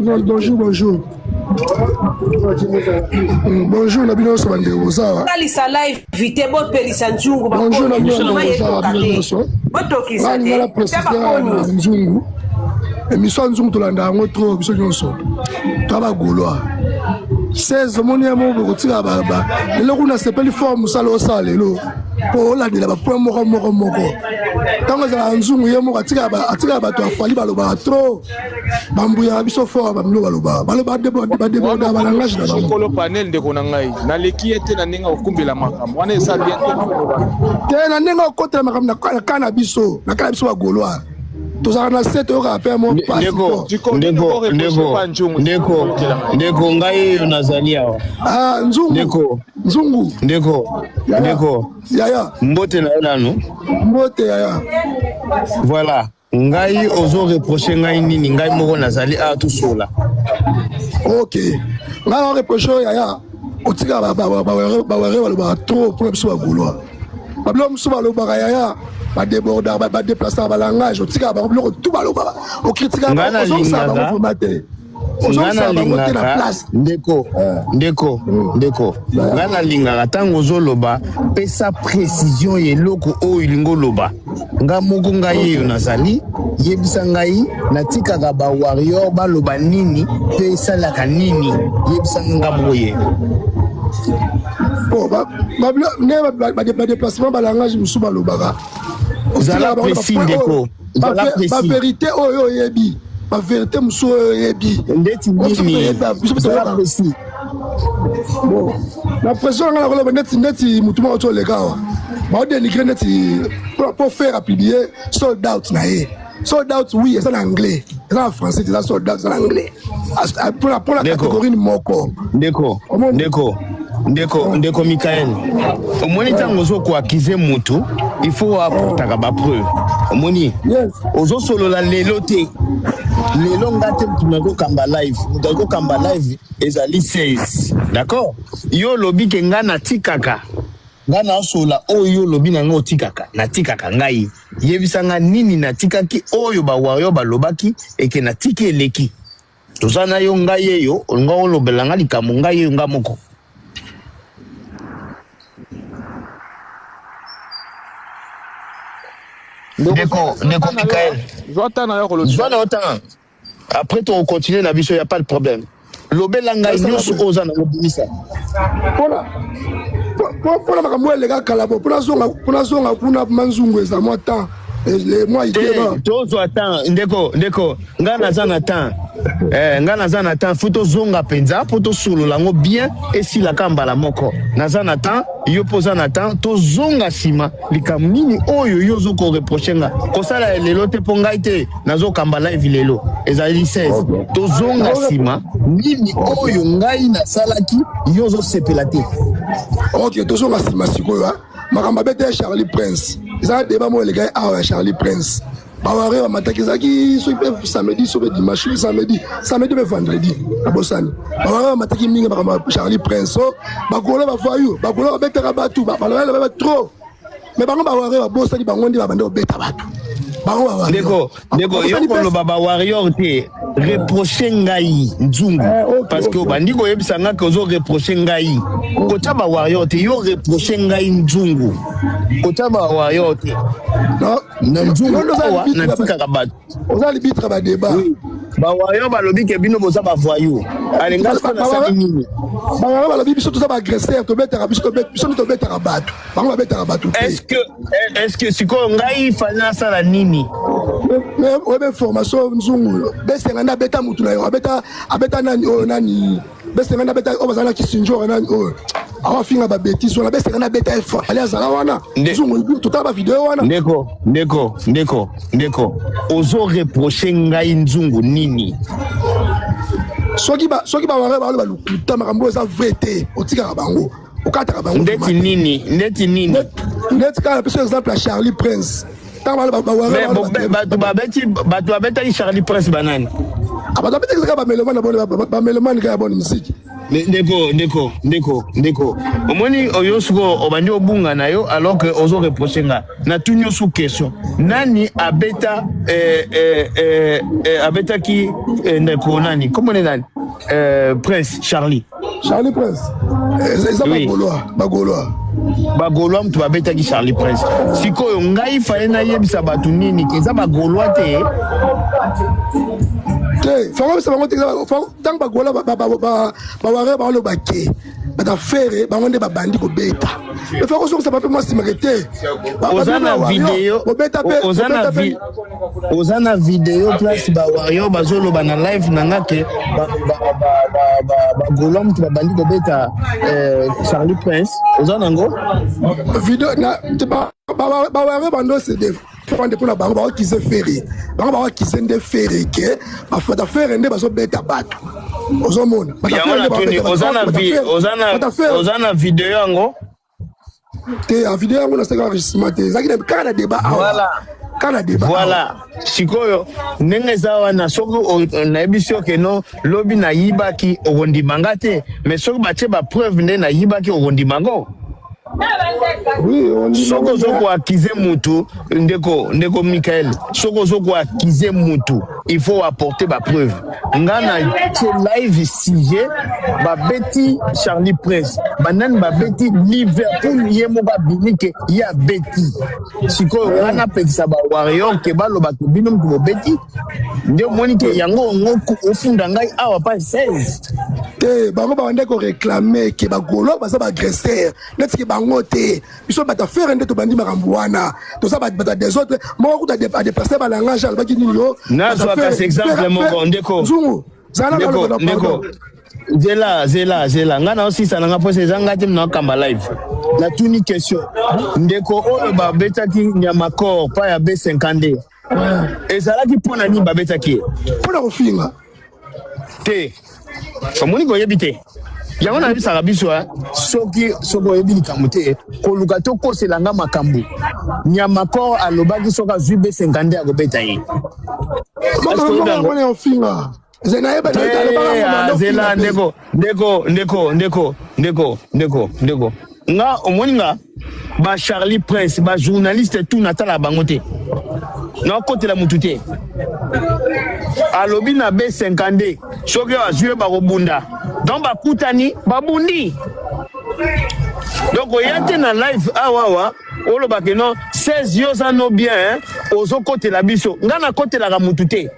Bonjour, bonjour. Bonjour, Nabino Sobande Ozawa. Kalisa live vite bo pelisa nzungu ba. Bonjour, Nabino Ozawa. Botoki sa. Ngani ngala préciser nzungu. Émission nzungu tolanda ngotro biso nyonso. Taba golwa. 16 moni amo bokotika baba. Lelo kuna sepeli forme sala osala lelo. Po la de la point moko. Tango za nzungu yemo atika bato afali baloba trop. Bambuya biso fort bamlo baloba. Baloba de balangage na bango. Kolo panel de konangai. Na leki ete na ninga okumbela makam. Wana esa bien te na ninga okotela makam na kana biso ba golwa. Tozala na set oka pe mo passe. Ndeko ngai yo nazali awa. Ah nzungu. Ndeko. Yaya. Mbote na nanu. Mbote yaya. Voilà. Ngai ozo reprocher ngai nini ngai moko nazali a tout sola. OK. Ngai reprocher yaya. Otika ba trop pour biso ba golwa. Bablo musu ba lo ba yaya. Ba déborder ba déplacer ba langage otika ba bloko tout ba lo ba o critique ba ko ça ba formater ndeko ngana lingaka tango zoloba pesa précision yeloko o ilingo loba nga moko ngai yo nazali yebisa ngai natikaka ba warrior baloba nini pesa la kanini yebisa nga boye. Bon ba déplacement ba langage musu ba lobaka Zala précis ndeko. La vérité oyo yebi. La vérité muso yebi. Ndeti nini. Zala précis. Bon. La pression ngala ko neti mutuma oto le gars. Ba dénigrer neti pour faire publier sold out na ye. Sold out oui, c'est en anglais. C'est en français, c'est sold out en anglais. Pour la catégorie moko. Ndeko Michael. Omoni tango zo ko accuser mutu, il faut apporter ba preuve. Omoni. Yes. Ozo solo la lelo te. Lelo ngate mtunako kamba live. Mutako kamba live ezali 16. D'accord? Yo lobi ke ngana tikaka. Ngana sola oyo lobi na ngo tikaka. Na tikaka ngai. Yebisanga nini na tikaki oyo ba wayo ba lobaki eke na tike eleki. Tozana yo ngai yo, ngo lobelanga likamu ngai yo ngamoko. Ndeko Michael. Après tu continuer na biso, y a pas de problème. Lobelanga nyonso oza na lobimisa. Pour makambo les gars kalabo, pour la zonga kuna manzungu za moi temps. Moi il tozo attend ndeko ngana zana temps. Ngana zana temps futo zonga penza poto solo lango bien et si la kamba moko. Nazana temps yo posa na temps to zonga sima likamnini oyo yozo ko reprochenga. Kosala lelo te pongaite nazo kamba live lelo. Ezali 16. To zonga sima nini oyo ngai na salaki yozo sepelate. OK, to zonga sima sikoyo. Makamba bete Charlie Prince. Ils ont débat moi les gars à Charlie Prince. Baware mataki zaki so samedi so dimanche samedi mais vendredi à Bosani. Baware mataki mingi makamba Charlie Prince. Bakola ba voyou, bakola ba bete rabatu, ba trop. Mais bango baware ba Bosani bangondi ba bande beta batu. Ndeko yo ko baba warrior te reprocher ngai nzungu parce que bandiko yebisanga que zo reprocher ngai kota ba warrior te yo reprocher ngai nzungu kota ba warrior te na nzungu na tika kabatu oza libitre ba débat ba warrior ba lobi ke bino boza ba voyou alenga na sa nini ba warrior ba lobi biso to ba agresseur to beta biso to beta kabatu bango ba beta kabatu est-ce que siko ngai fana sala nini mais ouais formation nzungu besenga na beta mutu na yo abeta nani besenga na beta obazana kisinjo nani awa finga ba bêtise on a besenga na beta effort allez azala wana nzungu tout ba vidéo wana ndeko ozo reprocher ngai nzungu nini soki ba wara ba lukuta makambo eza vrai te otika bango okata bango ndeti nini ndeti ka par exemple Charlie Prince. Batu babeta Charlie Prince banani. Abatu babeta ba melomane ba melomane ka bonne musique. Ndeko. Omoni oyosuko obandi obunga na yo alors que ozo reprocher nga. Na tunyo sous question. Nani abeta abeta ki ndeko nani? Comment est nani? Prince Charlie Prince. Eza bagolwa mtu babeta ki Charlie Prince. Sikoyo ngai fa na yebisa batu nini keza bagolwa te. Fango se bango te tant bagolwa ba lo bake. Bata faire bango ba bandi ko beta. Le fango so ça pas moi simarité. Ozana vidéo place ba wario bazolo bana live nanga ke bagolwa mtu babandi ko beta Charlie Prince. Ozana ngo vidéo na ba wario bando c'est des fande pour la bango ba ki se faire. Bango ba ki se nde faire ke ba fata faire nde bazo beta bato. Ozomona. Ozana vidéo yango. Te a vidéo yango na seka enregistrement te. Zaki na kana débat. Voilà. Sikoyo ndenge zawa na soko na ebisio ke no lobi na yibaki okondimanga te mais soko bache ba preuve nde na yibaki okondimango. Oui, soko zoko akize mutu ndeko Michael soko zoko akize mutu il faut apporter ba preuve ngana che live sujet ba beti Charlie Prince banan ba beti Liverpool yemo ba binike ya beti siko ngana pekisa ba warrior ke balo ba bino mtu beti ndio monike yango ngoku ofunda ngai awa pa 16 te bango ba ndeko réclamer ke ba golo ba sa ba agresseur netiki bango te biso bata faire nde to bandi makambo wana to sa bata des autres mo ko ta déplacer ba langage ba ki nini yo na so ka exemple moko ndeko zungu zala ndeko zela ngana aussi ça nga pose zanga tim na kamba live la tuni question ndeko oyo ba betaki nyama corps pa ya B50 ezalaki pona ni ba betaki pona kofinga te famoni ko yebite yango na bisaka biso soki soko yebili kamute ko lukato ko selanga makambu nyama ko alobaki soka zube 50 ya kobeta yi zela ndeko nga omoninga ba Charlie Prince ba journaliste tout natala bangote na kote la mutute alobi na B50 soki azue ba kobunda donc ba kutani babundi donc oyate na live awawa oloba ke non 16 yeux ano bien ozo kote la biso ngana kote la mutute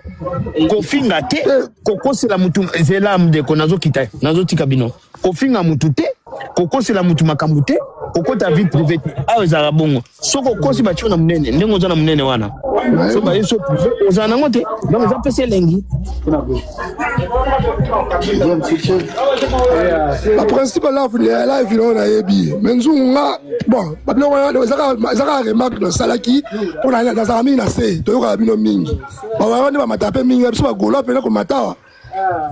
kofinga te kokose la mutu zela mde ko nazo kita nazo tika bino kofinga mutute kokose la mutu makambute kokota vie privée awe za bongo soko kosi ba chona munene ndengo zana munene wana so ba yeso ozana ngote donc za pese lengi la principe la live na yebi menzunga bon bablo wana zaka remarque no salaki on a dans ami na se to yoka bino mingi ba wana ba matape mingi biso ba golo pena ko matawa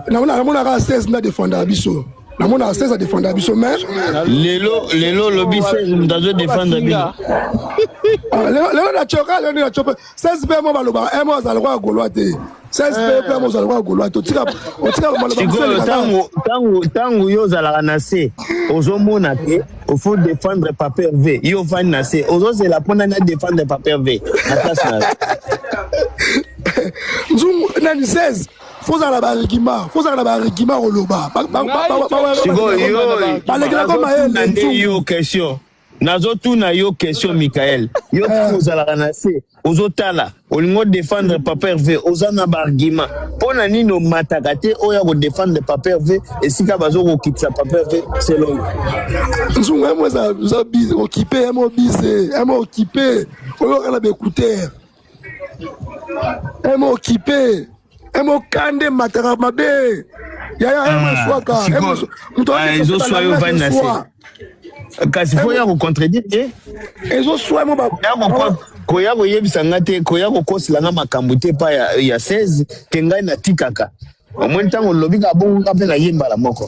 na mona ka 16 na défendre biso na mona 16 à défendre biso mais lelo lobi 16 mdazo défendre bino lelo na choka lelo na chopa 16 pe mo baloba e mo za le kwa golo te 16 pe mo za le kwa golo to tika tangu yo za la na se ozomona ke il faut défendre Papa Hervé yo va na se ozo c'est la pona na défendre Papa Hervé attention nzungu nani 16 faut la barigima oloba yo question nazo tuna yo question Michael yo ozala na se ozotala olingo défendre Papa Hervé ozana barigima pona nino matakate oya ko défendre Papa Hervé esika bazo ko kitsa Papa Hervé selon nzungu emo za bize occupé emo occupé oyo la écouter emo occupé emo kande matara mabe ya emo swaka muto ezo soyo vanna se kasi fo ya ko contredire ezo soyo mo ba ko ya ko yebisa ngate ko ya ko kosila nga makambo te pa ya 16 tengai na tikaka omwe ntango lobika bongo ka pe ka yemba la moko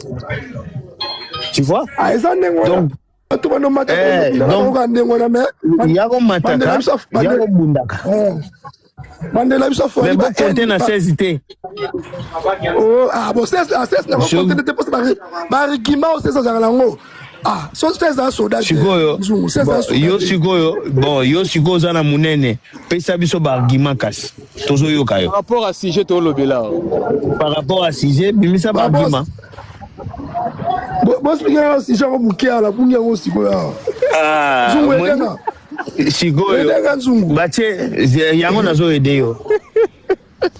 tu vois donc tu vas no mataka donc ya ko mataka ya ko bundaka Mandela biso fo. Mais bon côté na 16 té. Oh ah bon 16 na côté de poste ba argument c'est ça za lango. Ah, so 16 ans soldat. Sikoyo. Yo sikoyo. Bon, yo sikoyo za na munene. Pesa biso ba argument kasi. Tozo yo kayo. Par rapport à sujet to lobela. Par rapport à sujet, bimisa ba argument. Bon expliquer si genre mukia la bunga ngo sikoyo. Ah. Sikoyo. Bache yango nazo ede yo.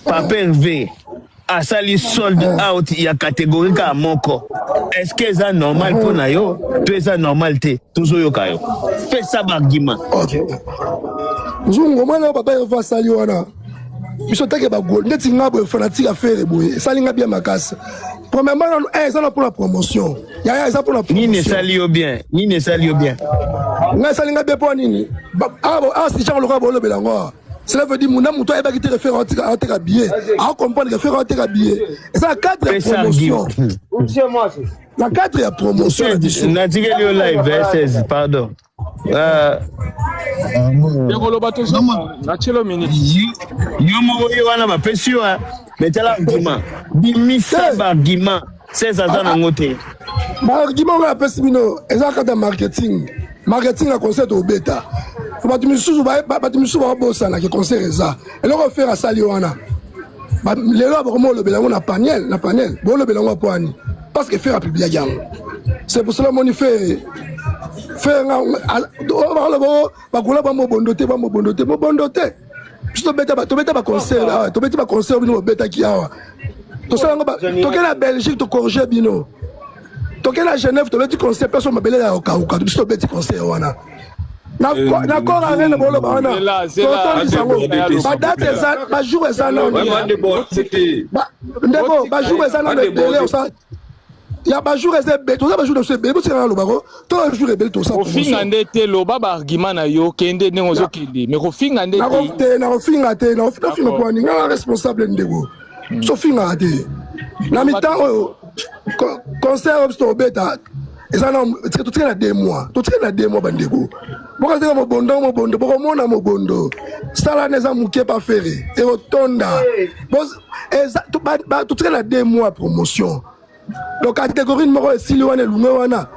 Papa Hervé. Asali sold out ya catégorie ka moko. Est-ce que ça normal pour na yo? Tout ça normalité. Toujours yo kayo. Fais ça argument. OK. Nzungu mwana papa Hervé asali wana. Biso take ba gol. Ndeti ngabo fanatique à faire boye. Sali ngabia makasa. Premièrement ça pour la promotion. Ya ça pour la promotion. Ni ne sali yo bien. Ni ne sali yo bien. Nga sali ngabia pour nini? Ah si Jean Laurent bolo belango. Cela veut dire que mon toi est référent à billet. À comprendre référent à billet. Et ça, la 4e promotion. La 4e promotion. Na dit que le live 16, pardon. Yo mo yo wana ba pesio mais tala argument. Bimisa argument. 16 ans na ngote. Ba argument on appelle simino, ezaka da marketing. Marketing na concept au bêta. Batumisusu ba bossa na ke concert ça. Et là on fait à Saliwana. Ba les là vraiment le belango na panel, bon le belango poani. Parce que faire publier gang. C'est pour cela mon fait nga ba kula ba mo bondote to beta ba concert bino beta ki awa. To sala nga ba to ke la Belgique to corriger bino. To ke la Genève to beta concert personne mabele ya okauka to beta concert wana. D'accord avec le bolo bana. Ba date ça ba jour ça là. Ndeko ba jour ça là le délai ça. Ya ba jour ça be to ça ba jour de ce be c'est là le baro. To jour rebel to ça. Au fin ndete lo ba argument na yo kende nengozo kende. Mais au fin ndete na finga te na finga ko ni nga responsable ndeko. So finga te. Na mitan concert obsto beta. Et ça non tout traîne 2 mois. Tout traîne 2 mois bandeko. Pourquoi c'est mo bondo pourquoi mona mo bondo. Ça là neza muke pas faire et rotonda. Bon et ça tout traîne 2 mois promotion. Donc catégorie numéro Siliwana Lungewana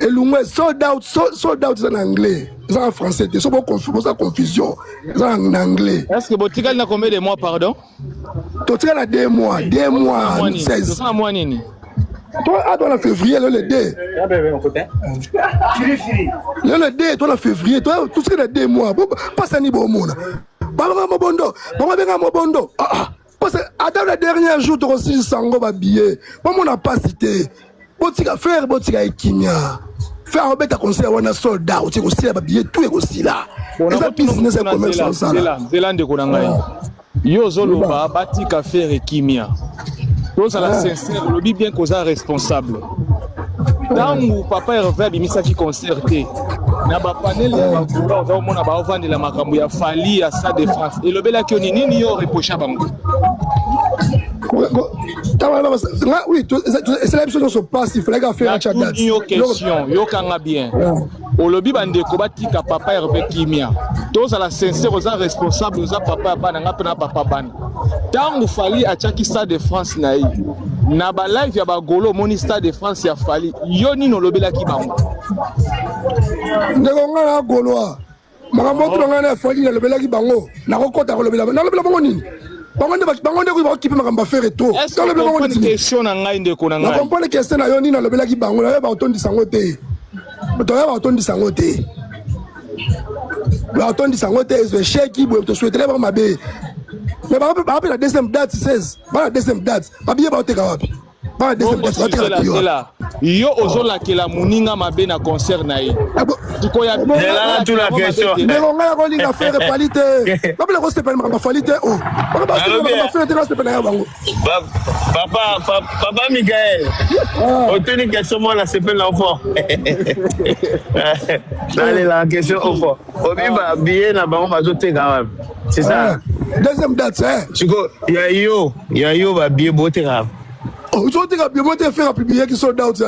et Lungue sold out c'est en anglais. C'est en français, c'est pas confusion. C'est en anglais. Est-ce que Botigal n'a combien de mois pardon? Tout traîne 2 mois, 16. Ça mois nini? Toi, à toi, en février, le 2. Le 2, toi, en février, toi, tout ce qui est 2 mois, pas ça ni bon monde. Baba Mobondo, parce que à le dernier jour, tu as aussi sango billet. Moi, on n'a pas cité. Botika faire, Botika et Kinya. Faire un bête à concert, on a soldat, tu as aussi la billet, tout est aussi là. Et ça, business est commerce ça. C'est l'un de Konangai. Yo Zolo, Batika faire et Kimia. Donc, ça la sincère, le bien qu'on soit responsable. Dans où papa Hervé bimisa qui concerté, na ba panel ya ba on va ba vendre la makambo ya Fali à Stade de France. Et le bela qui nini yo reprocher bango. Oui, c'est la chose se passe, il fallait faire un chat. Yo question, yo kanga bien. Au lobby bande ko batika papa Hervé Kimia. Donc ça la sincère aux responsables aux papa bana ngapena papa bana. Tangu Fali a chaki Stade de France na yi. Na ba live ya ba golo moni Stade de France ya Fali. Yo ni no lobela ki bango. Ndeko ngana golo. Makambo to ngana Fali na lobela ki bango. Na kokota ko lobela. Na lobela bango nini? Bangonde ko ba kipe makamba faire to. Est-ce que le bonne question na ngai ndeko na ngai? Na comprendre question na yo ni na lobela ki bango na ba otondi sango te. To ya ba otondi sango te. Ba otondi sango te is sheki bo to souhaiter ba mabe. Mais par rapport à la deuxième date 16, la deuxième date, pas bien ba te kawapi. Pas la deuxième date, c'est là. Yo ozola ke la muninga mabe na concert na yi. Diko ya là toute la question. Mais on a ko linga faire qualité. Pas le reste pas ma qualité oh. Pas faire te reste pas na bango. Papa Miguel. Oteni question moi la s'appelle l'enfant. Allez la question au fond. Obi ba bien na bango bazote quand même. C'est ça. Deuxième date hein. Chiko, ya yo ba bien bote grave. Aujourd'hui, il y a faire publier qui sont out.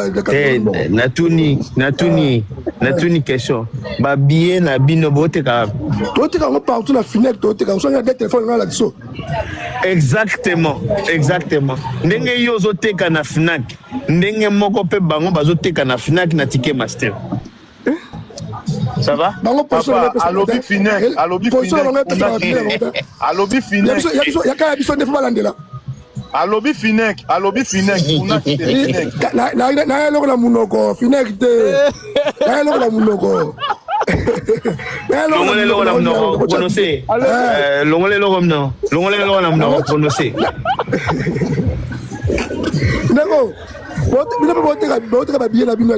Natuni question. Ba billet na bino bote ka. Toi, tu as partout la fenêtre, tu as des téléphones là-dessus. Exactement. Ndenge yo zoteka na Fnac. Ndenge moko pe bango bazoteka na Fnac na ticket master. Ça va? Papa, à lobby Fnac. Il y a a lobby Fnac, on a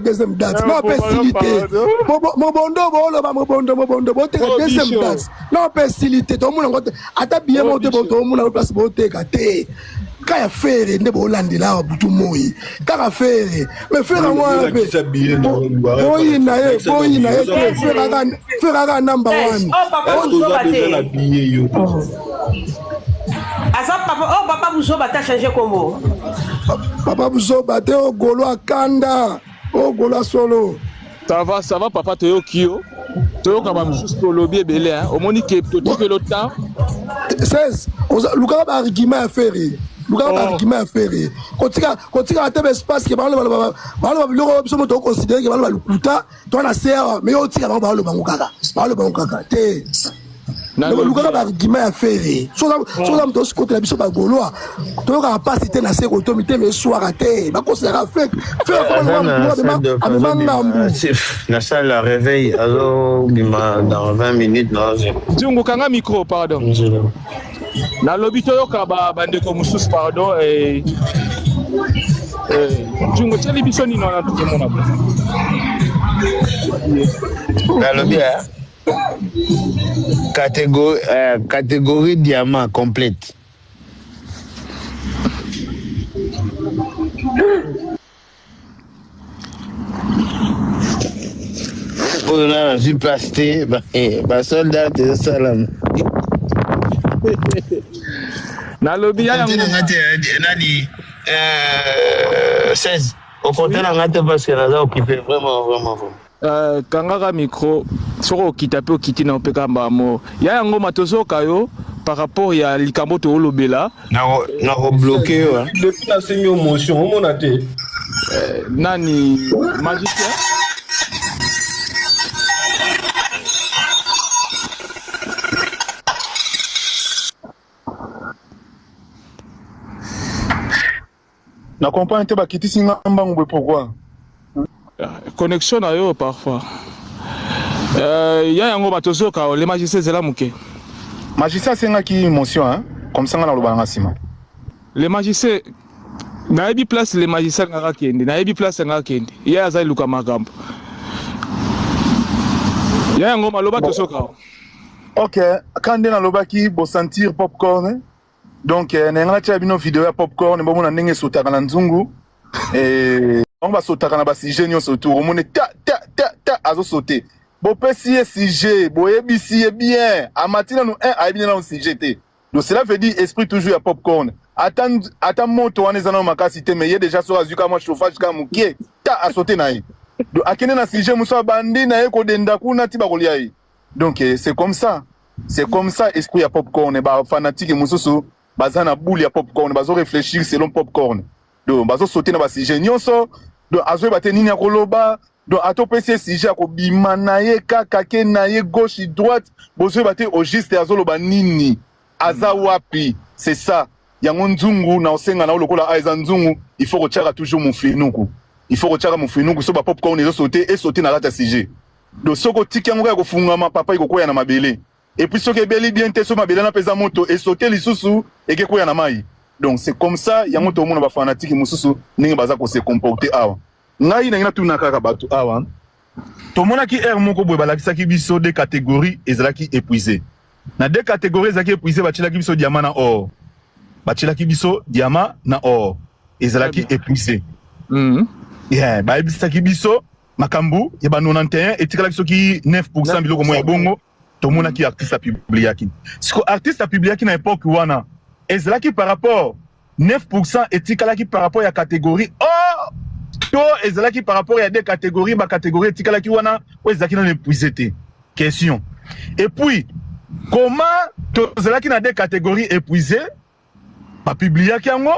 deuxième date. Non, facilité. Deuxième date. Non, facilité. Tout le monde a bien monté pour tout le monde place pour quand faire ne bolandi là butu moi quand faire mais faire moi boy na faire number 1 papa Buzoba t'a changé comment papa Buzoba te o golo akanda o golo solo ça va papa toyo kio toyo kama msusto lobby belé hein au moni que tout que le temps 16 luka ba argument à faire argument à faire quand tu as un espace qui va le considérer que va le kuta toi na serre mais au tika ba le bango kaka te luka ba argument à faire so ça to côté la biso ba goloa to ka pas citer na serre to mité mais soir te ba considérer faire na salle la réveil alors dans 20 minutes non Djungu kanga micro pardon na lobby to yoka bande ko musus pardon et Djungu teli biso ni na tout le monde na lobby catégorie diamant complète. On a vu plasté, bah soldat de salam. Na lobby ya nani 16 au compter la ngate parce que là occupé vraiment kangaka micro soko kitape okiti na opeka mbamo ya yango matozo kayo par rapport ya likambo to olobela na bloqué depuis la seigneur motion on a té nani magicien na comprendre te ba kitisi ngambango pourquoi connexion na yo parfois ya yango batozoka le magicien zela muke magicien senga ki émotion hein comme ça na lobanga sima le magicien na ebi place le magicien ngaka kende na ebi place ngaka kende ya azali luka makambo ya yango maloba tozoka OK quand na lobaki bo sentir popcorn donc na ngala tia bino vidéo ya popcorn bo mona ndenge sotaka na nzungu et on va sauter na ba sujet nyonso autour on mone ta azo sauter bo pesi sujet bo ebisi bien amatina no un a bien na sujet te donc cela veut dire esprit toujours ya popcorn attends moto wana zana makasi te mais il déjà so azuka moi chauffage ka mukie ta a sauter na yi donc akene na sujet muso bandi na ye ko denda kuna ti ba kolia yi donc c'est comme ça esprit ya popcorn ba fanatique musoso bazana boule ya popcorn bazo réfléchir selon popcorn donc bazo sauter na ba sujet nyonso donc azo bate nini akoloba donc atopesi sujet akobima na ye kaka ke na ye gauche droite bozo bate au juste azo loba nini aza wapi c'est ça yango nzungu na osenga na lokola aiza nzungu il faut retirer toujours mon finuku so ba popcorn ezo sauter na rata sujet donc soko tiki yango ya kofungama papa ikokoya na mabele et puis soki ebeli bien te so mabele na pesa moto et sauter lisusu ekekoya na mai. Donc c'est comme ça yango to mona ba fanatique mususu ningi baza ko se comporter awa ngai na ngina tuna kaka batu awa to mona ki air moko boye balakisa ki biso de catégories ezalaki épuisé na deux catégories ezalaki épuisé bachila ki biso diamant na or bachila ki biso diamant na or ezalaki épuisé yeah ba ebisa ki biso makambu ya ba 91 etikala biso ki 9% biloko moya bongo to mona ki artiste a publié ki siko artiste a publié ki na époque wana ezalaki par rapport 9% etikalaki par rapport à catégorie. Oh, to ezalaki par rapport à des catégories, ma catégorie etikalaki wana, ou ezalaki dans épuisé. Question. Et puis, comment to ezalaki dans des catégories épuisées, pas publié qui yango,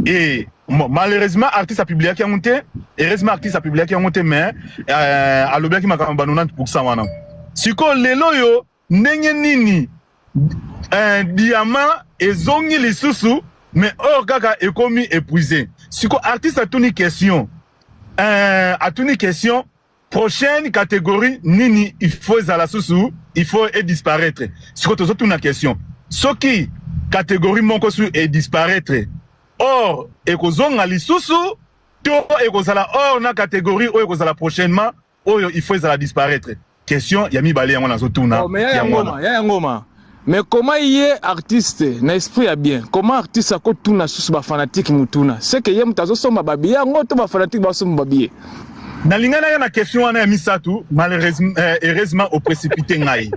et malheureusement, artiste a publié qui yango te, heureusement, artiste a publié qui yango te, mais à l'objet m'a 90% wana. Siko lelo yo, nenge nini, un diamant et zongi les sous mais or kaka est commis épuisé. Si quoi artiste a une question, prochaine catégorie nini il faut à la sous il faut disparaître. Si quoi toute une question, ce qui catégorie mon kosu est disparaître. Or et ko zonga les sous to et ko la or na catégorie ou ko la prochainement ou il faut à la disparaître. Question yami balé yango na zotuna. Oh mais ya ngoma. Mais comment il est artiste, n'esprit à bien. Comment artiste a tout na sous ba fanatique mutuna. C'est que yem tazo somba babiye, ngoto ba fanatique ba somba babiye. Na lingana ya na question wana misatu, malheureusement heureusement au précipité ngai.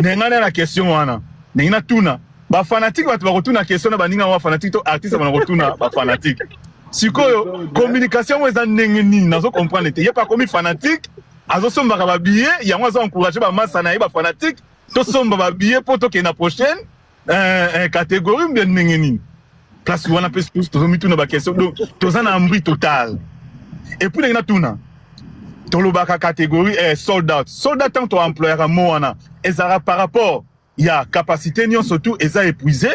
Ngana na question wana. Ngina tuna. Ba fanatique ba tuna question na baninga wa fanatique to artiste ba tuna ba fanatique. Sikoyo communication weza ndenge nini nazo comprendre te. Y'a pas comme fanatique, azo somba ba babiye, ya mwa zo encourager ba massa na ba fanatique. Tout somba ba billet pour to na prochaine catégorie bien ningeni place wana pèse tous to mi tuna ba question donc to za na mbri total et puis na tuna to lo ba catégorie sold out tant to employeur mo wana ezara par rapport il y a capacité nion surtout eza épuisé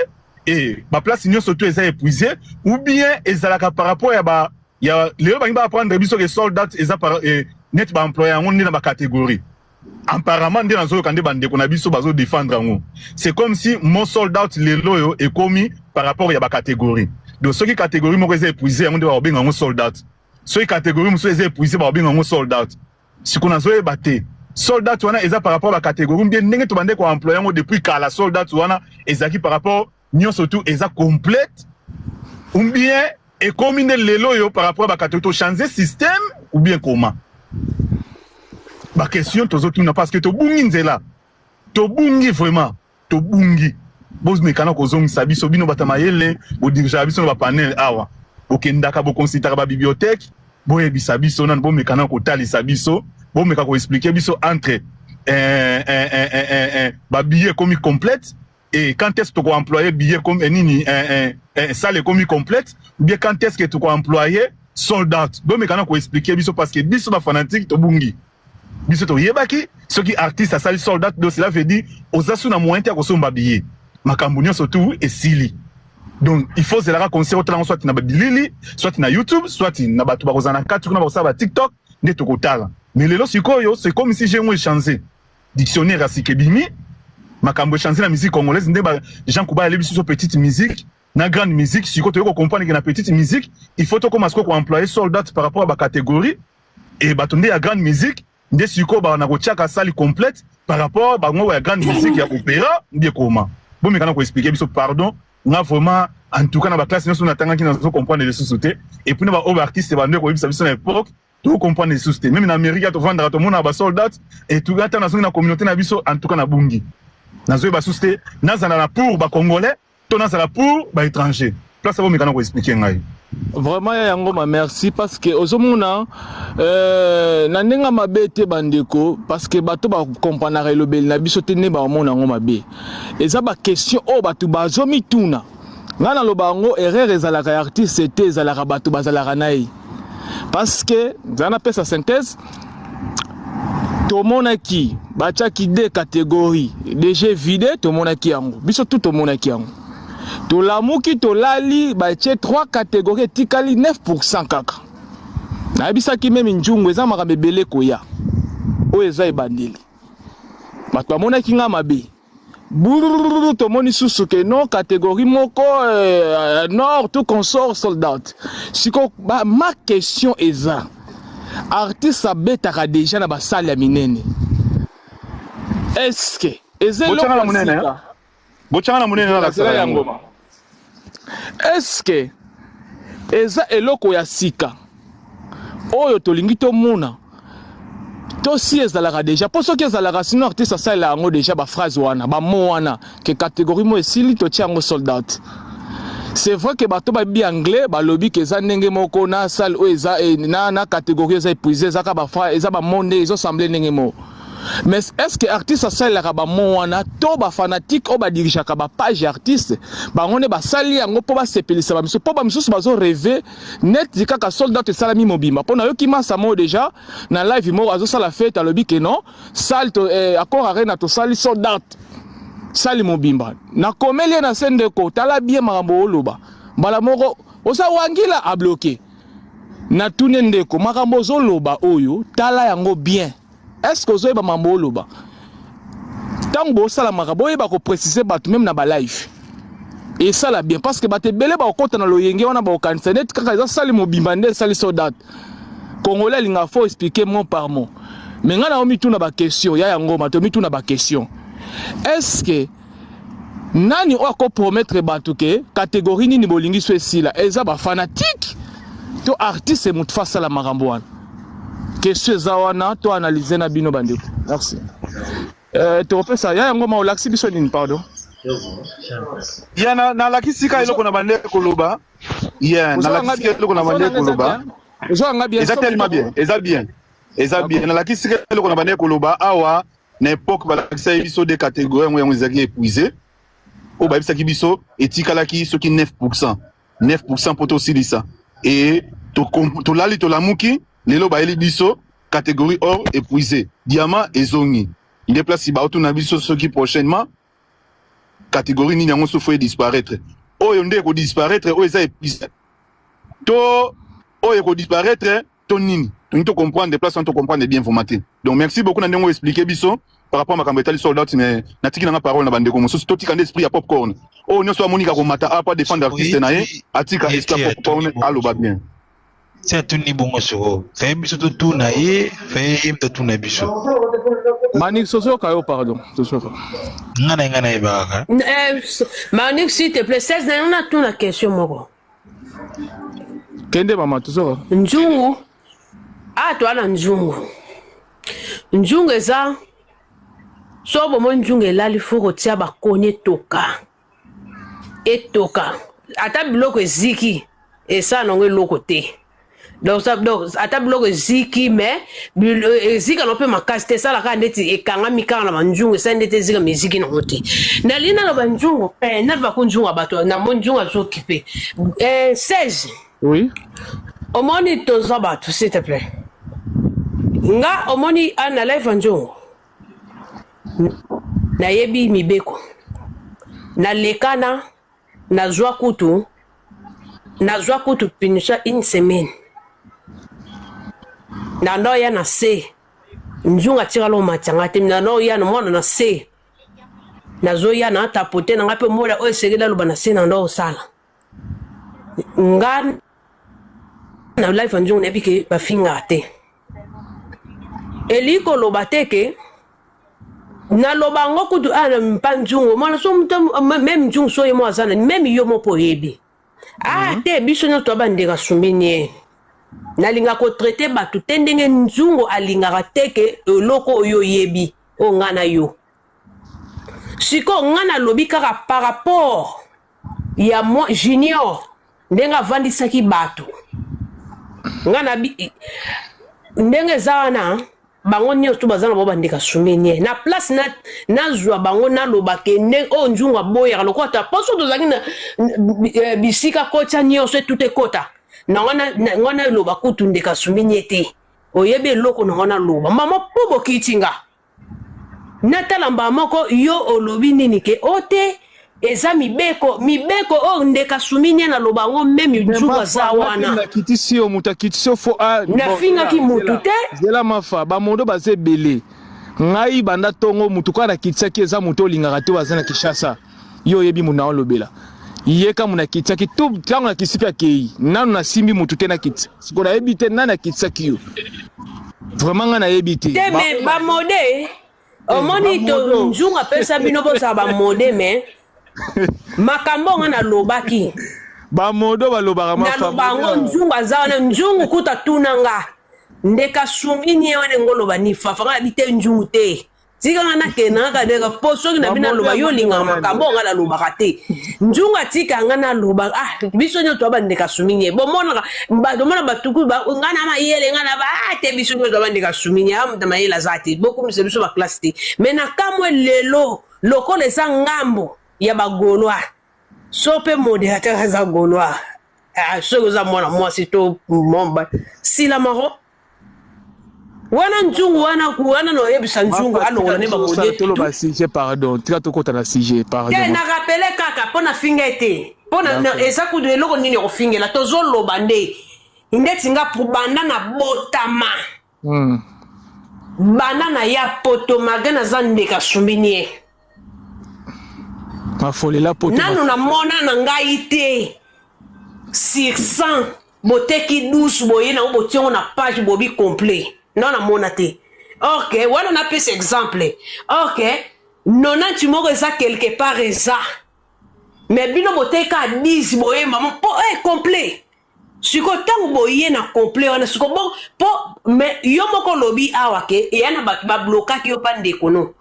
et ba place nion surtout eza épuisé ou bien ezala par rapport il y a les ba prendre biso que sold out eza par net ba employeur on na ba catégorie. Apparemment, c'est comme si mon soldat lelo est commis par rapport à la catégorie. Donc, ceux qui catégorie m'ont épuisé, on doit bien un soldat. Ceux qui catégorie m'ont épuisé, on bien un soldat. Ce qu'on a battu, soldat, on a par rapport à la catégorie, bien n'est pas de quoi employer depuis qu'à la soldat, on a qui par rapport, nous surtout, est complète, ou bien est commis lelo par rapport à la catégorie, changer système, ou bien comment? Ma question tozotuna parce que to bungi nzela to bungi vraiment to bungi boz mekana ko zongi sabiso bino batamayele bo dirija biso ba panel awa okendaka bo considérer ba bibliothèque bo yebisa biso nan bo mekana ko tali sabiso bo meka ko expliquer biso entre ba billet commis complète et quand est-ce que tu employer billet comme nini salle commis complète ou bien quand est-ce que tu employer soldat bo mekana ko expliquer biso parce que biso ba fanatique to bungi bisoto yebaki ceux qui artistes à salle soldat donc cela veut dire aux asuna moyen te ko somba billet makambunyo surtout et sili donc il faut cela conseiller autant soit na bilili soit na YouTube soit na batu ba kozana katu na ba ba TikTok ne to kotala mais lelo sikoyo c'est comme si j'ai moi changer dictionnaire asikebimi makambo changer la musique congolaise ndé ba Jean Kuba aller biso petite musique na grande musique sikoyo to comprendre que na petite musique il faut to commencer ko employer soldat par rapport à ba catégorie et batonde à grande musique ndé siko ba na ko tchaka salle complète par rapport ba ngo ya grande musique ya opéra ndé comment bon mais quand on expliquer biso pardon nga vraiment en tout cas na ba classe nous na tanga qui na comprendre les sociétés et puis na ba artiste ba ndé ko bisa biso na époque to comprendre les sociétés même en Amérique to vendre to mona ba soldats et tout gata na na communauté na biso en tout cas na bungi na zo ba société na za na pour ba congolais to na za pour ba étranger place ça bon mais quand on expliquer ngai. Vraiment yangoma merci parce que ozomuna na ndenga mabete bandeko parce que bato ba comprendre le bel na biso te ne ba mona ngoma be eza ba question o bato bazomi tuna ngana lo bango erreur ezalaka artiste c'était ezalaka bato bazalaka nayi parce que zana pesa synthèse to mona ki bacha ki deux catégories déjà vidé to mona ki yango biso tout to mona ki yango to lamuki to lali ba tche 3 catégories tikali 9% kaka na bisa ki même njungu eza makambe belé koya o eza ebandeli bato amona ki nga mabe bourou to moni susu ke non catégorie moko nord tout consort soldat siko ba ma question eza artiste abetaka déjà na ba salle ya minene est-ce que ezelo bochana munene na la ya ngoma est-ce que eza eloko ya sika oyo tolingi to mona to si ezalaka déjà pour ceux qui ezalaka sinon artiste ça yango déjà ba phrase wana ba mot wana que catégorie mo esili to tiango soldat c'est vrai que bato babi anglais balobi que za ndenge moko na salle o eza na catégorie eza épuisé za ka ba fa eza ba monde ils ont semblé ndenge mo. Mais est-ce que artiste a sali la ba mo wana to ba fanatique o ba dirige ka ba page artiste ba ngone ba sali yango po ba sepelisa ba miso po ba miso bazo rêver net dika ka soldat te salami mobimba po na yo ki masa mo déjà na live mo azo sala fête alobi que non salle to accord arena to sali soldat sali mobimba na komeli na sende ko tala bien makambo oloba mbala moko osa wangila a bloqué na tunende ko makambo zo loba oyo tala yango bien. Est-ce que vous avez un peu de tant que vous avez préciser même dans la live. Et ça là bien parce que vous avez belé compte dans le yenge on a ba internet quand ils sali mobimande sali soldat. Congolais il faut expliquer mot par mot. Mais ngana omi tuna ba question ya yango matomi tuna ba question. Est-ce que nani o ko promettre batu ke catégorie ni bolingi so esila eza ba fanatique to artiste et mutu face à la maramboane. Question zawana to analyser na bino bandeko. Merci. Tu repères ça ya yango ma olaxi biso nini pardon. Ya na lakisi ka eloko na bande koloba. Ya na lakisi ka eloko na bande koloba. Exactement bien. Eza bien. Na lakisi ka eloko na bande koloba awa na époque ba lakisi biso des catégories ngo ezaki épuisé. O ba bisaki biso etikalaki soki 9%. 9% poto silisa. Et to lali to lamuki Lelo ba eli biso catégorie or épuisé diamant et zongi il déplace si ba autour biso ce qui prochainement catégorie ni nango so faut disparaître oyo nde ko disparaître oyo ça épuisé to oyo ko disparaître to nini to comprendre déplace on to comprendre bien formaté donc merci beaucoup na ndenge expliquer biso par rapport à ma kambetali soldat mais natiki na parole na bande ko so to tika esprit à popcorn oh nyo so monika ko mata a pas défendre artiste na ye atika esprit popcorn allo ba bien. C'est tout ni bon soro. Fais biso tout na e, fais tout na biso. Manik soso kayo pardon. Soso. Ngana ibaka. Manik s'il te plaît, 16 na tout la question moko. Kende mama soso. Njungu. Ah toi na njungu. Njungu eza so bomo njungu elali foko tia ba konye toka. Etoka. Ata biloko eziki. Et ça non eloko te. Donc ata biloko ziki mais zika no pe makasite ça la kandeti e kanga mikanga na manjungu ça ndete zika miziki na mote na lina na banjungu na ba kunjunga bato na monjunga zo kipe 16 oui omoni toza bato s'il te plaît nga omoni ana live njungu na yebi mibeko na lekana na zwa kutu pinisha une semaine na ndo ya na se njunga tira lo matanga te na ndo ya no mwana na se na zo ya na tapote na ngape mola o segela lo bana se na ndo sala nga na live njunga ne bike ba finga te eliko lo bateke na lo bango kudu ana mpanjungo mwana so même njungu so yemo azana même yomo po yebi te biso no to bandeka sumbenie nalinga ko traiter batu tendenge nzungo alingaka teke eloko oyo yebi o ngana yo siko ngana lobi kaka par rapport ya moi junior ndenga vandisaki batu ngana ndenge zawana bango nyonso bazana bo bandeka sumbenie na place na zwa bango na lobake nde o nzunga boya lokota poso tozaki na bisika kocha nyonso tout ekota ngona loba kutu ndeka sumbenie te oyebe loko ngona loba mama pobo kitinga natala mbamoko yo olobi nini ke ote eza mibeko o ndeka sumbenie na loba ngo meme nzunga zawana na kitisio mutakitio fo na finga ki mutu te zela mafa ba mondo baze belé ngai banda tongo mutu kwa na kitsaki eza muto lingaka te wazana kishasa yo yebi muna olobela yeka muna kitsaki tout tango na kisipi akei nanu na simbi mutu te na kitsa siko na yebi te nana kitsaki yo vraiment nga na yebi te me ba mode omoni to njunga pesa bino bosa ba mode me makambo nga na lobaki ba modo balobaka mafa na lobango njunga zawana njungu kuta tunanga ndeka sumbenie wane ngolo bani fafa nga bite njungu te tika nga nakena nga deka po soki na bina loba yo linga makambo nga na loba kate njunga tika nga na loba biso nyo to bandeka suminye bo mona mona batuku ba nga na mayele nga na ba te biso nyo to bandeka suminye am ta mayela zati boku mse biso ba classe te mais na kamwe lelo lokole sa ngambo ya bagolwa sope moderateur za golwa soki za mwana mwasi to momba sila maro wana njungu wana no yebisa njungu alongola ne bakode tolo ba sujet pardon tika to kota na sujet pardon ke na rappele kaka pona fingete pona esa ku de loko nini ko fingela to zolo bande indeti nga pour banda na botama banda na ya poto magana zande ka sumbiniye ma folie la poto nanu na mona na ngai te sur 100 boteki 12 boye na botiongo na page bobi complet non na mona te ok wana na pese exemple ok nona tu moko eza quelque part eza mais bino boteka 10 boye maman po complet siko tango boye na complet wana siko bon po mais yo moko lobi awa ke yana ba bloquer yo pa ndekono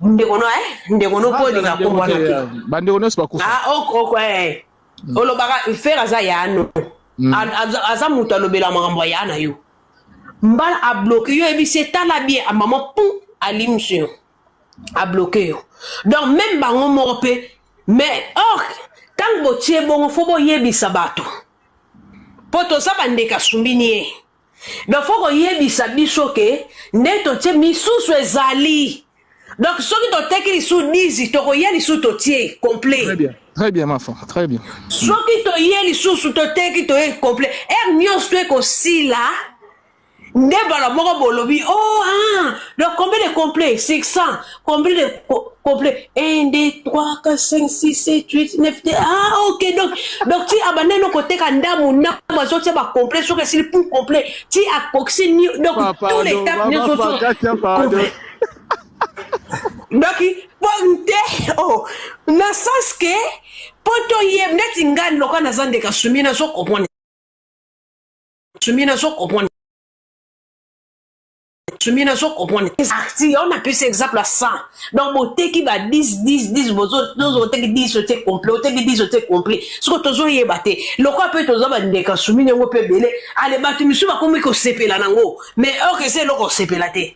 ndekono po linga ko wana te bandekono se bakufa ok olobaka faire aza yano aza mutu alobela makambo ya na yo mbala a bloqué yo ebi c'est tala bien a maman pou alimsio a bloqué yo donc même bango moko pe mais tant bo tie bongo fo bo yebisa bato poto sa bandeka sumbini donc fo ko yebisa biso ke neto tie misusu ezali donc soki to teki su 10 to ko yeli su to tie complet très bien ma femme très bien soki to yeli su to teki to e complet nyos to ko sila Ndebala moko bolobi donc combien de complets 600 combien de complets 1 2 3 4 5 6 7 8 9 10 ok donc ti abane no côté kandamu na bazo ti ba complet so que c'est pour complet ti akoxi ni donc tous les cas ne sont donc ponte na sens que poto yem net ngani lokana na zande ka sumina so comprendre Sumina so comprendre. Si on a pu cet exemple à 100. Donc boté qui va 10 bozo boté qui 10 sauté complet, boté qui 10 sauté complet. Ce que tozo yebate. Loko peut tozo ba ndeka sumina ngo pe belé. Allez batu misu ba komi ko sepela nango. Mais or que c'est loko sepela te.